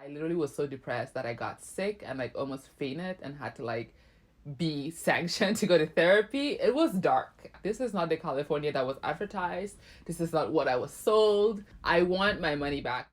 I literally was so depressed that I got sick and like almost fainted and had to like be sanctioned to go to therapy. It was dark. This is not the California that was advertised. This is not what I was sold. I want my money back.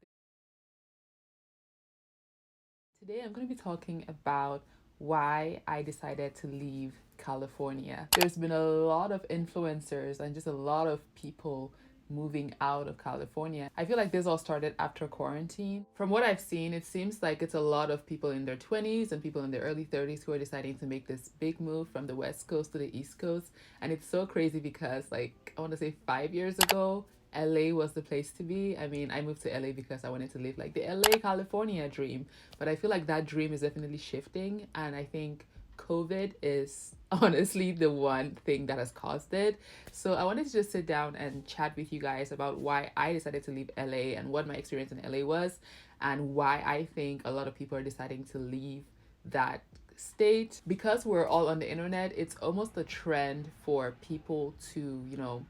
Today I'm going to be talking about why I decided to leave California. There's been a lot of influencers and just a lot of people moving out of California. I feel like this all started after quarantine. From what I've seen, it seems like it's a lot of people in their 20s and people in their early 30s who are deciding to make this big move from the West Coast to the East Coast. And it's so crazy because, like, I want to say 5 years ago, LA was the place to be. I mean, I moved to LA because I wanted to live like the LA California dream. But I feel like that dream is definitely shifting. And I think COVID is honestly the one thing that has caused it. So I wanted to just sit down and chat with you guys about why I decided to leave LA and what my experience in LA was, and why I think a lot of people are deciding to leave that state. Because we're all on the internet, it's almost a trend for people to,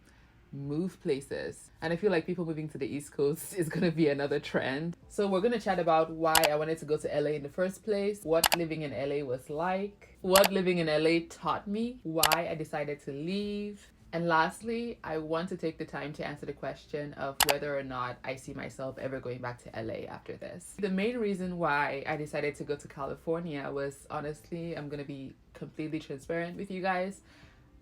move places. And I feel like people moving to the East Coast is going to be another trend. So we're going to chat about why I wanted to go to LA in the first place, what living in LA was like, what living in LA taught me, why I decided to leave. And lastly, I want to take the time to answer the question of whether or not I see myself ever going back to LA after this. The main reason why I decided to go to California was, honestly, I'm going to be completely transparent with you guys.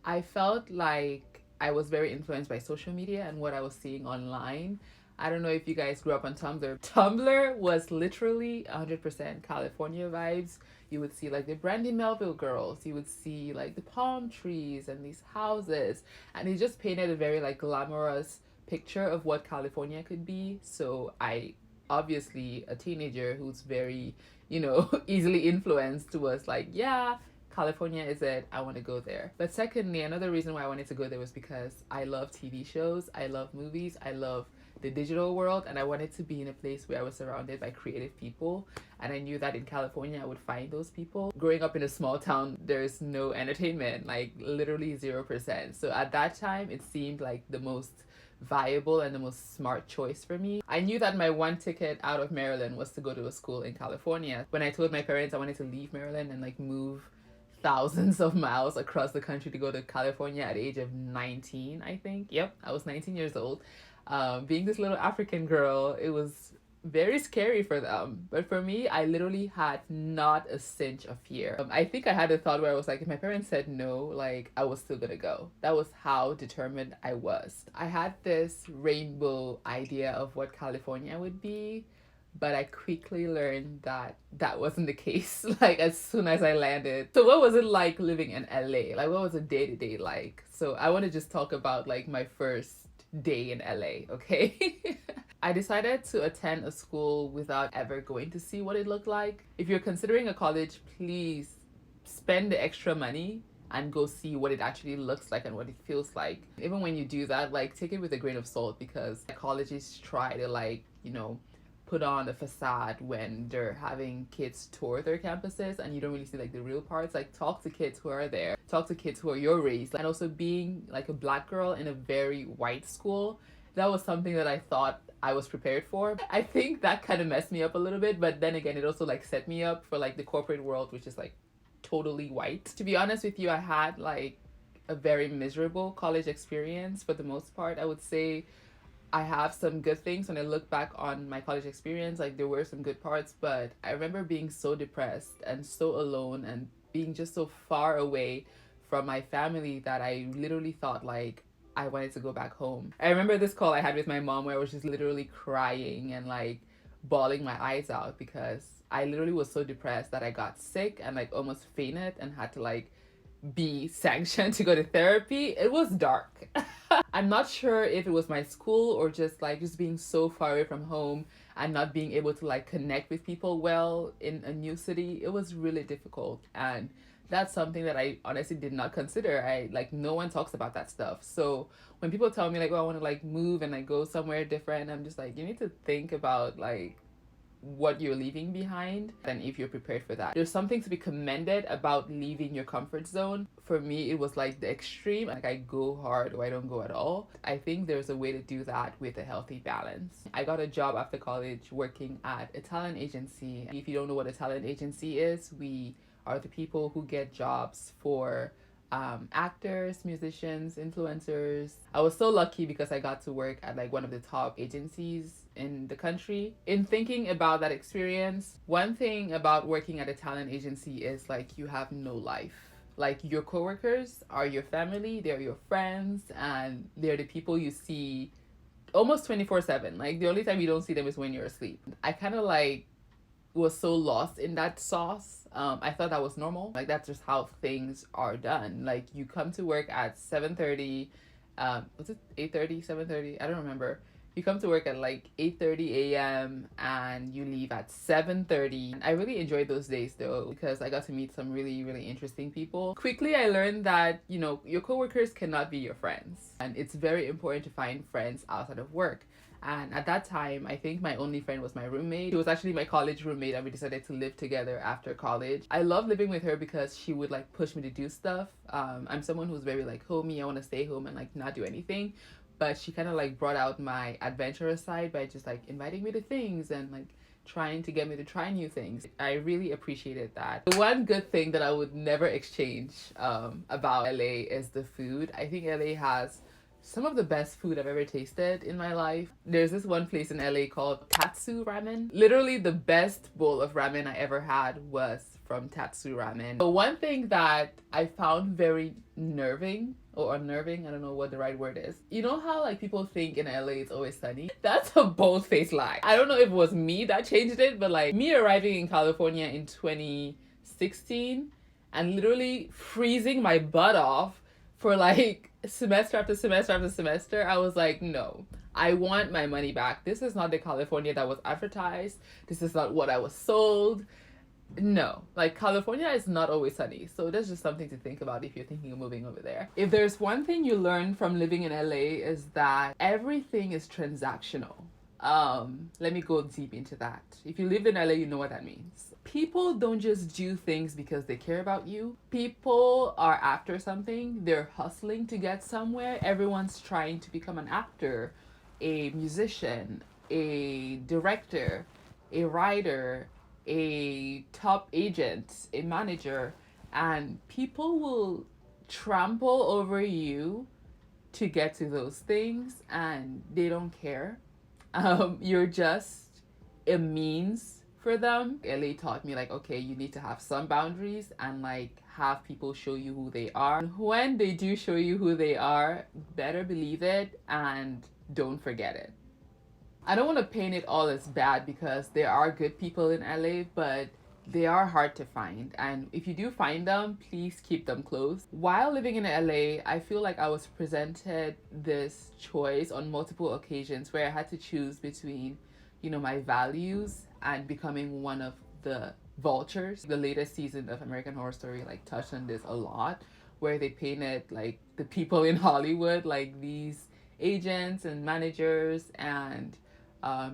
I felt like I was very influenced by social media and what I was seeing online. I don't know if you guys grew up on Tumblr. Tumblr was literally 100% California vibes. You would see like the Brandy Melville girls, you would see like the palm trees and these houses, and it just painted a very like glamorous picture of what California could be. So I, obviously a teenager who's very, easily influenced, was like, yeah, California is it. I want to go there. But secondly, another reason why I wanted to go there was because I love TV shows, I love movies, I love the digital world, and I wanted to be in a place where I was surrounded by creative people. And I knew that in California I would find those people. Growing up in a small town, there's no entertainment, like literally 0%. So at that time, it seemed like the most viable and the most smart choice for me. I knew that my one ticket out of Maryland was to go to a school in California. When I told my parents I wanted to leave Maryland and like move thousands of miles across the country to go to California at the age of 19, I think. Yep, I was 19 years old. Being this little African girl, it was very scary for them. But for me, I literally had not a cinch of fear. I think I had a thought where I was like, if my parents said no, like I was still gonna go. That was how determined I was. I had this rainbow idea of what California would be, but I quickly learned that that wasn't the case, like as soon as I landed. So what was it like living in LA? Like what was a day-to-day like? So I want to just talk about like my first day in LA, okay? I decided to attend a school without ever going to see what it looked like. If you're considering a college, please spend the extra money and go see what it actually looks like and what it feels like. Even when you do that, like take it with a grain of salt, because colleges try to like, put on a facade when they're having kids tour their campuses, and you don't really see like the real parts. Like talk to kids who are there, talk to kids who are your race. And also being like a black girl in a very white school, that was something that I thought I was prepared for. I think that kind of messed me up a little bit, but then again it also like set me up for like the corporate world, which is like totally white. To be honest with you, I had like a very miserable college experience for the most part. I would say I have some good things when I look back on my college experience. Like there were some good parts, but I remember being so depressed and so alone and being just so far away from my family that I literally thought like I wanted to go back home. I remember this call I had with my mom where I was just literally crying and like bawling my eyes out because I literally was so depressed that I got sick and like almost fainted and had to like be sanctioned to go to therapy. It was dark. I'm not sure if it was my school or just being so far away from home and not being able to like connect with people well in a new city. It was really difficult, and that's something that I honestly did not consider. I like no one talks about that stuff. So when people tell me like, oh, I want to like move and like go somewhere different, I'm just like, you need to think about like what you're leaving behind and if you're prepared for that. There's something to be commended about leaving your comfort zone. For me, it was like the extreme. Like, I go hard or I don't go at all. I think there's a way to do that with a healthy balance. I got a job after college working at a talent agency. If you don't know what a talent agency is, we are the people who get jobs for actors, musicians, influencers. I was so lucky because I got to work at like one of the top agencies in the country. In thinking about that experience, one thing about working at a talent agency is like you have no life. Like, your coworkers are your family, they're your friends, and they're the people you see almost 24/7. Like, the only time you don't see them is when you're asleep. I kind of like was so lost in that sauce. I thought that was normal. Like, that's just how things are done. Like, you come to work at 7:30. Was it 8:30, 7:30? I don't remember. You come to work at like 8:30 a.m. and you leave at 7:30. I really enjoyed those days though, because I got to meet some really, really interesting people. Quickly, I learned that, you know, your coworkers cannot be your friends. And it's very important to find friends outside of work. And at that time, I think my only friend was my roommate. She was actually my college roommate, and we decided to live together after college. I love living with her because she would like push me to do stuff. I'm someone who's very like homey. I want to stay home and like not do anything. But she kind of like brought out my adventurous side by just like inviting me to things and like trying to get me to try new things. I really appreciated that. The one good thing that I would never exchange about LA is the food. I think LA has some of the best food I've ever tasted in my life. There's this one place in LA called Tatsu Ramen. Literally the best bowl of ramen I ever had was from Tatsu Ramen. The one thing that I found very nerving or unnerving, I don't know what the right word is. You know how like people think in LA it's always sunny? That's a bold-faced lie. I don't know if it was me that changed it, but like me arriving in California in 2016 and literally freezing my butt off for like semester after semester after semester, I was like, no, I want my money back. This is not the California that was advertised. This is not what I was sold. No, like California is not always sunny. So that's just something to think about if you're thinking of moving over there. If there's one thing you learn from living in LA is that everything is transactional. Let me go deep into that. If you live in LA, you know what that means. People don't just do things because they care about you. People are after something. They're hustling to get somewhere. Everyone's trying to become an actor, a musician, a director, a writer, a top agent, a manager, and people will trample over you to get to those things and they don't care. You're just a means for them. LA taught me like, okay, you need to have some boundaries and like have people show you who they are. When they do show you who they are, better believe it and don't forget it. I don't want to paint it all as bad because there are good people in LA, but they are hard to find. And if you do find them, please keep them close. While living in LA, I feel like I was presented this choice on multiple occasions where I had to choose between, you know, my values and becoming one of the vultures. The latest season of American Horror Story like touched on this a lot, where they painted like the people in Hollywood like these agents and managers and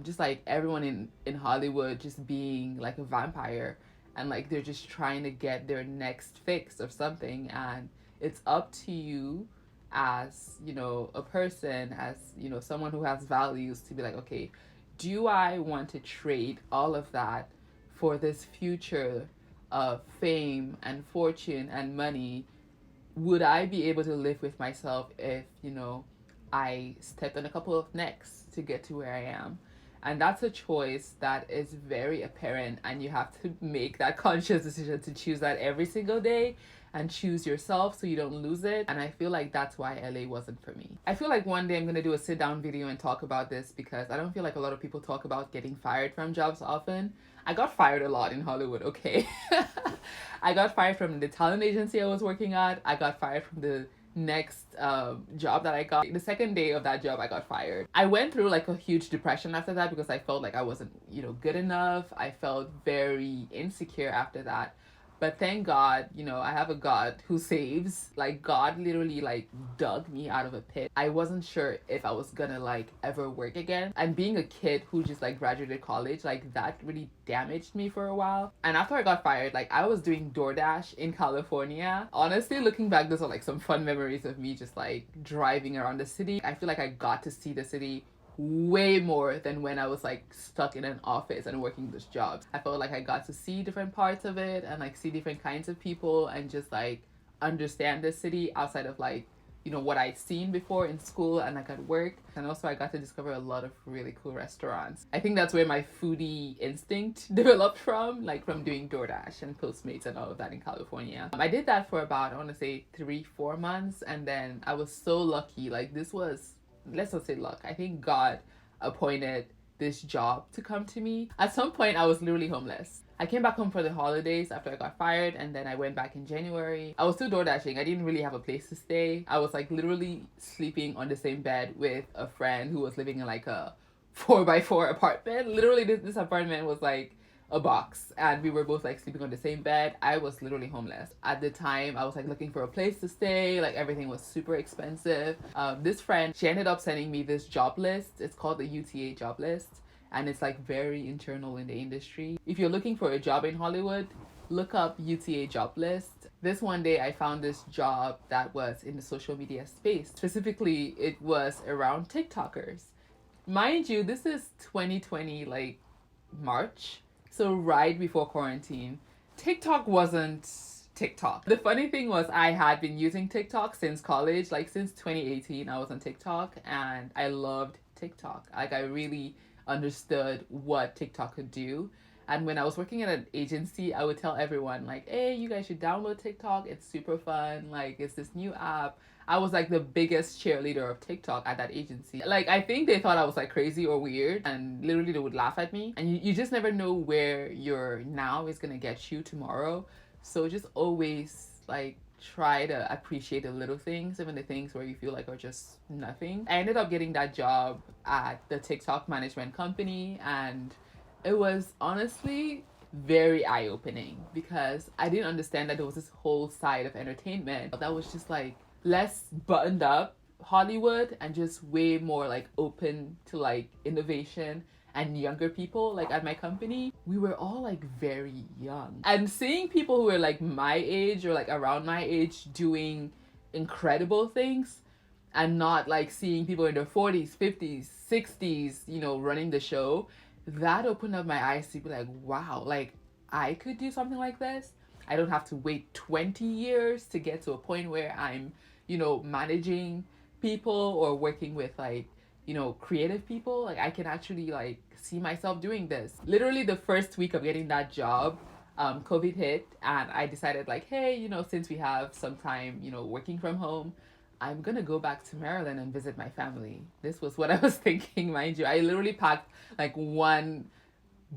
just like everyone in Hollywood just being like a vampire, and like they're just trying to get their next fix of something. And it's up to you as, you know, a person, as, you know, someone who has values, to be like, okay, do I want to trade all of that for this future of fame and fortune and money? Would I be able to live with myself if, you know, I stepped on a couple of necks to get to where I am? And that's a choice that is very apparent, and you have to make that conscious decision to choose that every single day and choose yourself so you don't lose it. And I feel like that's why LA wasn't for me. I feel like one day I'm going to do a sit down video and talk about this, because I don't feel like a lot of people talk about getting fired from jobs often. I got fired a lot in Hollywood, okay? I got fired from the talent agency I was working at. I got fired from the next job that I got. The second day of that job, I got fired. I went through like a huge depression after that because I felt like I wasn't, you know, good enough. I felt very insecure after that. But thank God, I have a God who saves. Like, God literally like dug me out of a pit. I wasn't sure if I was gonna like ever work again. And being a kid who just like graduated college, like that really damaged me for a while. And after I got fired, like I was doing DoorDash in California. Honestly, looking back, those are like some fun memories of me just like driving around the city. I feel like I got to see the city way more than when I was like stuck in an office and working this job. I felt like I got to see different parts of it and like see different kinds of people and just like understand the city outside of like what I'd seen before in school and like at work. And also I got to discover a lot of really cool restaurants. I think that's where my foodie instinct developed from, like from doing DoorDash and Postmates and all of that in California. I did that for about, I want to say 3-4 months, and then I was so lucky. Like this was, let's not say luck, I think God appointed this job to come to me. At some point I was literally homeless. I came back home for the holidays after I got fired, and then I went back in January. I was still door dashing. I didn't really have a place to stay. I was like literally sleeping on the same bed with a friend who was living in like a 4x4 apartment. Literally this apartment was like a box, and we were both like sleeping on the same bed. I was literally homeless at the time. I was like looking for a place to stay. Like everything was super expensive. This friend, she ended up sending me this job list. It's called the UTA job list, and it's like very internal in the industry. If you're looking for a job in Hollywood, look up UTA job list. This one day I found this job that was in the social media space. Specifically, it was around TikTokers. Mind you, this is 2020, like March. So right before quarantine. TikTok wasn't TikTok. The funny thing was I had been using TikTok since college. Like since 2018 I was on TikTok, and I loved TikTok. Like I really understood what TikTok could do. And when I was working at an agency, I would tell everyone like, hey, you guys should download TikTok. It's super fun. Like it's this new app. I was like the biggest cheerleader of TikTok at that agency. Like I think they thought I was like crazy or weird, and literally they would laugh at me. And you just never know where your now is gonna get you tomorrow. So just always like try to appreciate the little things, even the things where you feel like are just nothing. I ended up getting that job at the TikTok management company, and it was honestly very eye-opening because I didn't understand that there was this whole side of entertainment that was just like less buttoned up Hollywood and just way more like open to like innovation and younger people. Like at my company, we were all like very young, and seeing people who were like my age or like around my age doing incredible things, and not like seeing people in their 40s, 50s, 60s, running the show, that opened up my eyes to be like, wow, like I could do something like this. I don't have to wait 20 years to get to a point where I'm managing people or working with like creative people. Like I can actually like see myself doing this. Literally the first week of getting that job, COVID hit, and I decided like, hey, since we have some time working from home, I'm gonna go back to Maryland and visit my family. This was what I was thinking, mind you. I literally packed like one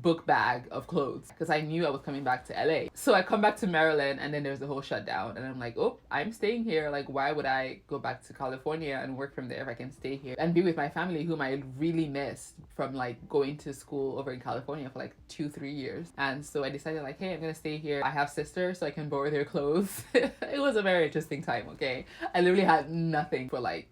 book bag of clothes because I knew I was coming back to LA. So I come back to Maryland, and then there's the whole shutdown, and I'm like, oh, I'm staying here. Like why would I go back to California and work from there if I can stay here and be with my family, whom I really missed from like going to school over in California for like 2-3 years. And so I decided like, hey, I'm gonna stay here. I have sisters, so I can borrow their clothes. It was a very interesting time. Okay, I literally had nothing for like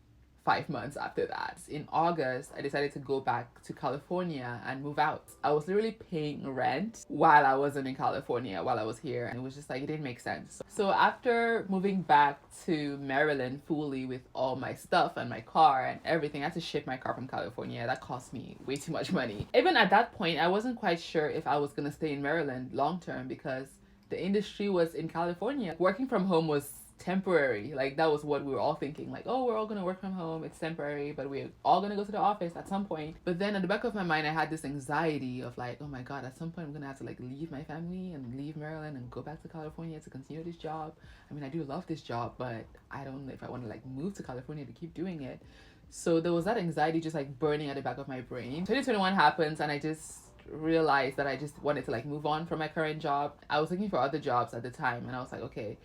5 months after that. In August, I decided to go back to California and move out. I was literally paying rent while I wasn't in California, while I was here. And it was just like, it didn't make sense. So after moving back to Maryland fully with all my stuff and my car and everything, I had to ship my car from California. That cost me way too much money. Even at that point, I wasn't quite sure if I was gonna stay in Maryland long term because the industry was in California. Working from home was temporary. Like that was what we were all thinking, like, oh, we're all gonna work from home, it's temporary, but we're all gonna go to the office at some point. But then at the back of my mind I had this anxiety of like, oh my god, at some point I'm gonna have to like leave my family and leave Maryland and go back to California to continue this job. I mean, I do love this job, but I don't know if I want to like move to California to keep doing it. So there was that anxiety just like burning at the back of my brain. 2021 happens, and I just realized that I just wanted to like move on from my current job. I was looking for other jobs at the time, and I was like, okay,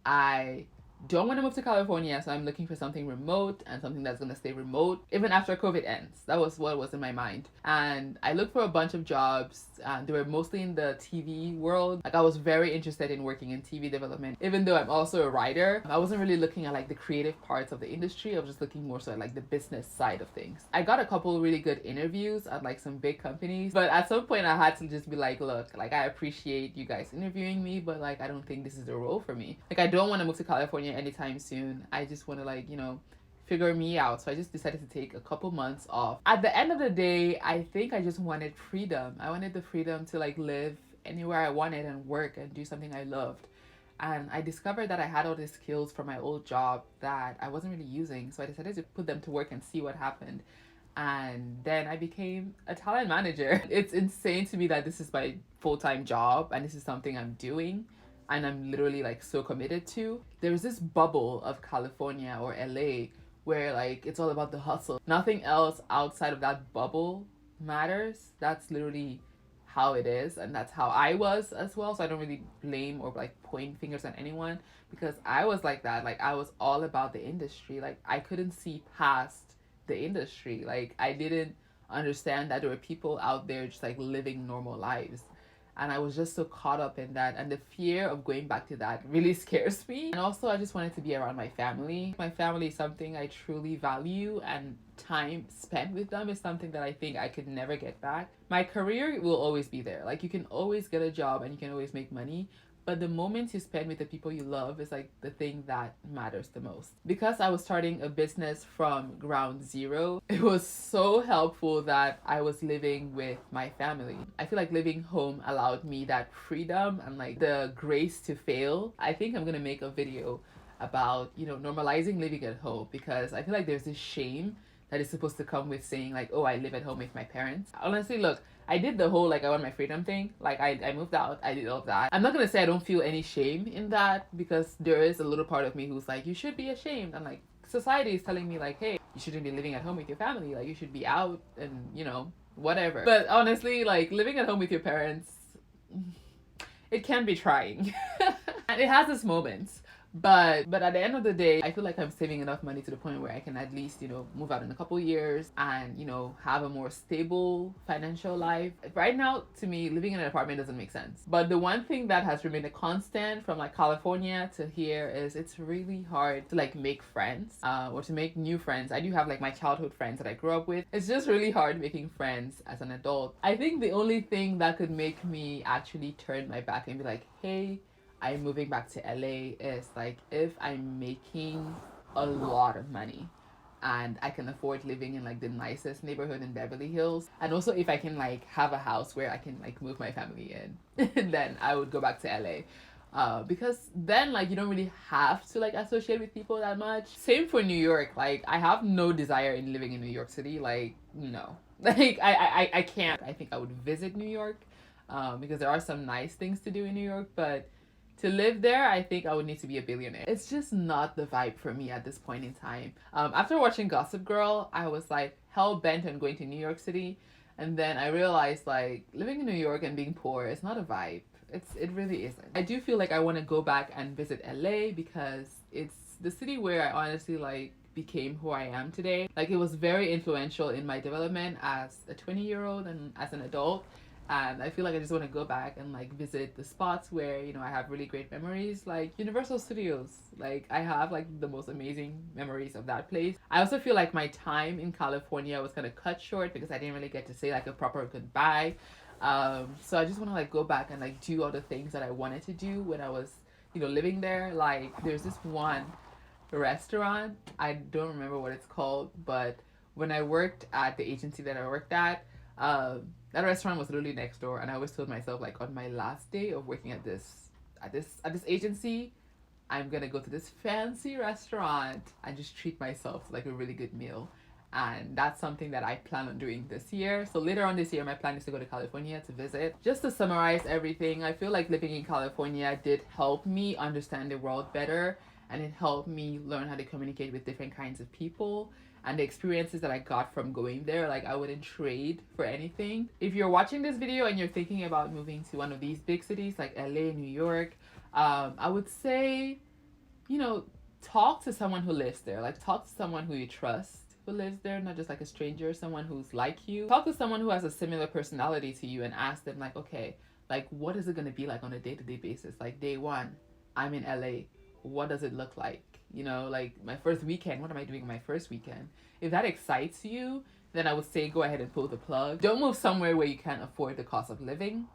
I don't want to move to California, so I'm looking for something remote and something that's going to stay remote even after COVID ends. That was what was in my mind. And I looked for a bunch of jobs. They were mostly in the TV world. Like, I was very interested in working in TV development. Even though I'm also a writer, I wasn't really looking at like the creative parts of the industry. I was just looking more so at like the business side of things. I got a couple really good interviews at like some big companies, but at some point I had to just be like, look, like, I appreciate you guys interviewing me, but like, I don't think this is the role for me. Like, I don't want to move to California anytime soon. I just want to, like, figure me out. So I just decided to take a couple months off. At the end of the day, I think I just wanted freedom. I wanted the freedom to like live anywhere I wanted and work and do something I loved. And I discovered that I had all these skills from my old job that I wasn't really using. So I decided to put them to work and see what happened. And then I became a talent manager. It's insane to me that this is my full-time job and this is something I'm doing and I'm literally like so committed to. There's this bubble of California or LA where like it's all about the hustle. Nothing else outside of that bubble matters. That's literally how it is, and that's how I was as well. So I don't really blame or like point fingers at anyone, because I was like that. Like, I was all about the industry. Like, I couldn't see past the industry. Like, I didn't understand that there were people out there just like living normal lives, and I was just so caught up in that, and the fear of going back to that really scares me. And also, I just wanted to be around my family. My family is something I truly value, and time spent with them is something that I think I could never get back. My career will always be there. Like, you can always get a job and you can always make money, but the moments you spend with the people you love is like the thing that matters the most. Because I was starting a business from ground zero, it was so helpful that I was living with my family. I feel like living home allowed me that freedom and like the grace to fail. I think I'm gonna make a video about, normalizing living at home, because I feel like there's this shame that is supposed to come with saying like, oh, I live at home with my parents. Honestly, look, I did the whole like I want my freedom thing. Like, I moved out, I did all of that. I'm not gonna say I don't feel any shame in that, because there is a little part of me who's like, you should be ashamed. And like, society is telling me like, hey, you shouldn't be living at home with your family. Like, you should be out and, whatever. But honestly, like, living at home with your parents, it can be trying. And it has its moments. But at the end of the day, I feel like I'm saving enough money to the point where I can at least, move out in a couple years and, have a more stable financial life. Right now, to me, living in an apartment doesn't make sense. But the one thing that has remained a constant from like California to here is it's really hard to like make friends, or to make new friends. I do have like my childhood friends that I grew up with. It's just really hard making friends as an adult. I think the only thing that could make me actually turn my back and be like, hey, I'm moving back to LA is like if I'm making a lot of money and I can afford living in like the nicest neighborhood in Beverly Hills, and also if I can like have a house where I can like move my family in, then I would go back to LA. Because then like you don't really have to like associate with people that much. Same for New York. Like, I have no desire in living in New York City. Like, no. Like, I can't. I think I would visit New York, because there are some nice things to do in New York, but to live there, I think I would need to be a billionaire. It's just not the vibe for me at this point in time. After watching Gossip Girl, I was like hell bent on going to New York City. And then I realized like living in New York and being poor is not a vibe. It really isn't. I do feel like I want to go back and visit LA, because it's the city where I honestly like became who I am today. Like, it was very influential in my development as a 20-year-old and as an adult. And I feel like I just want to go back and like visit the spots where, I have really great memories, like Universal Studios. Like, I have like the most amazing memories of that place. I also feel like my time in California was kind of cut short because I didn't really get to say like a proper goodbye. So I just want to like go back and like do all the things that I wanted to do when I was, living there. Like, there's this one restaurant, I don't remember what it's called, but when I worked at the agency that I worked at, that restaurant was literally next door, and I always told myself like on my last day of working at this agency, I'm gonna go to this fancy restaurant and just treat myself to like a really good meal. And that's something that I plan on doing this year. So later on this year, my plan is to go to California to visit. Just to summarize everything, I feel like living in California did help me understand the world better, and it helped me learn how to communicate with different kinds of people. And the experiences that I got from going there, like, I wouldn't trade for anything. If you're watching this video and you're thinking about moving to one of these big cities like LA, New York, I would say, talk to someone who lives there. Like, talk to someone who you trust who lives there, not just like a stranger, someone who's like you. Talk to someone who has a similar personality to you and ask them, like, okay, like, what is it going to be like on a day-to-day basis? Like, day one, I'm in LA. What does it look like? You know, like, my first weekend, what am I doing my first weekend? If that excites you, then I would say go ahead and pull the plug. Don't move somewhere where you can't afford the cost of living.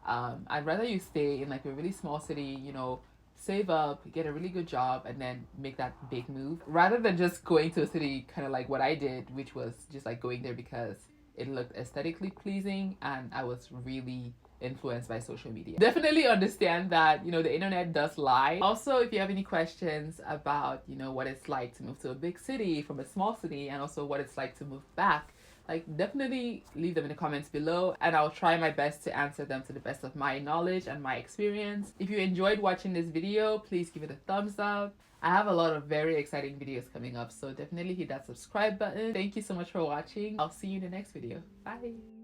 I'd rather you stay in like a really small city, you know, save up, get a really good job, and then make that big move rather than just going to a city kind of like what I did, which was just like going there because it looked aesthetically pleasing and I was really influenced by social media. Definitely understand that, you know, the internet does lie. Also, if you have any questions about, you know, what it's like to move to a big city from a small city, and also what it's like to move back, like, definitely leave them in the comments below and I'll try my best to answer them to the best of my knowledge and my experience. If you enjoyed watching this video, please give it a thumbs up. I have a lot of very exciting videos coming up, so definitely hit that subscribe button. Thank you so much for watching. I'll see you in the next video. Bye.